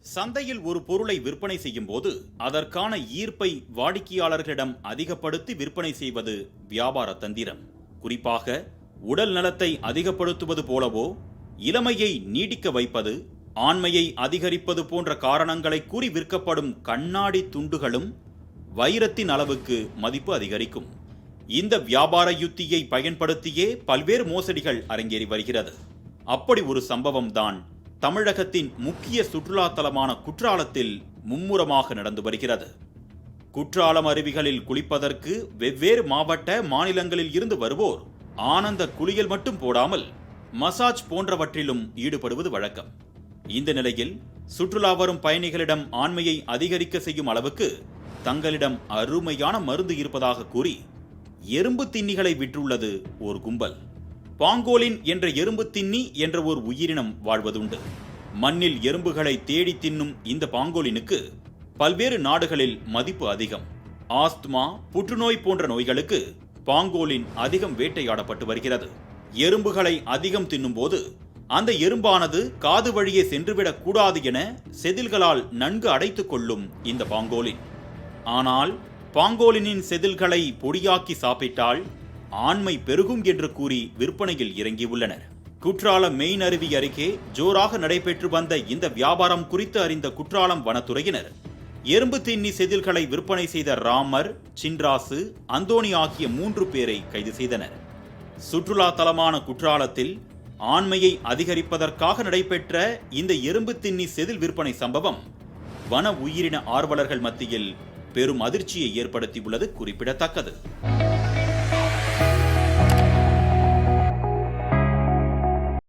சந்தையில் ஒரு பொருளை விற்பனை செய்யும் போது அதற்கான ஈர்ப்பை வாடிக்கையாளர்களிடம் அதிகப்படுத்தி விற்பனை செய்வது வியாபார தந்திரம். குறிப்பாக உடல் நலத்தை அதிகப்படுத்துவது போலவோ, இளமையை நீடிக்க வைப்பது, ஆண்மையை அதிகரிப்பது போன்ற காரணங்களை கூறி விற்கப்படும் கண்ணாடி துண்டுகளும் வைரத்தின் அளவுக்கு மதிப்பு அதிகரிக்கும். இந்த வியாபார யுத்தியை பயன்படுத்தியே பல்வேறு மோசடிகள் அரங்கேறி வருகிறது. அப்படி ஒரு சம்பவம் தான் தமிழகத்தின் முக்கிய சுற்றுலா தலமான குற்றாலத்தில் மும்முரமாக நடந்து வருகிறது. குற்றாலம் அருவிகளில் குளிப்பதற்கு வெவ்வேறு மாவட்ட மாநிலங்களில் இருந்து வருவோர் ஆனந்த குளியல் மட்டும் போடாமல் மசாஜ் போன்றவற்றிலும் ஈடுபடுவது வழக்கம். இந்த நிலையில் சுற்றுலா வரும் பயணிகளிடம் ஆண்மையை அதிகரிக்க செய்யும் அளவுக்கு தங்களிடம் அருமையான மருந்து இருப்பதாக கூறி எறும்பு தின்னிகளை விற்றுள்ளது ஒரு கும்பல். பாங்கோலின் என்ற எறும்பு தின்னி என்ற ஒரு உயிரினம் வாழ்வதுண்டு. மண்ணில் எறும்புகளை தேடி தின்னும் இந்த பாங்கோலினுக்கு பல்வேறு நாடுகளில் மதிப்பு அதிகம். ஆஸ்துமா, புற்றுநோய் போன்ற நோய்களுக்கு பாங்கோலின் அதிகம் வேட்டையாடப்பட்டு வருகிறது. எறும்புகளை அதிகம் தின்னும் போது அந்த எறும்பானது காது வழியே சென்றுவிடக் கூடாது என செதில்களால் நன்கு அடைத்துக் கொள்ளும் இந்த பாங்கோலின். ஆனால் பாங்கோலினின் செதில்களை பொடியாக்கி சாப்பிட்டால் ஆண்மை பெருகும் என்று கூறி விற்பனையில் இறங்கியுள்ளனர். குற்றாலம் மெயின் அருவி அருகே ஜோராக நடைபெற்று வந்த இந்த வியாபாரம் குறித்து அறிந்த குற்றாலம் வனத்துறையினர் எறும்பு தின்னி செதில்களை விற்பனை செய்த ராமர், சின்ராசு, அந்தோணி ஆகிய 3 பேரை கைது செய்தனர். சுற்றுலா தலமான குற்றாலத்தில் ஆண்மையை அதிகரிப்பதற்காக நடைபெற்ற இந்த எறும்பு தின்னி செதில் விற்பனை சம்பவம் வன உயிரின ஆர்வலர்கள் மத்தியில் பெரும் அதிர்ச்சியை ஏற்படுத்தியுள்ளது குறிப்பிடத்தக்கது.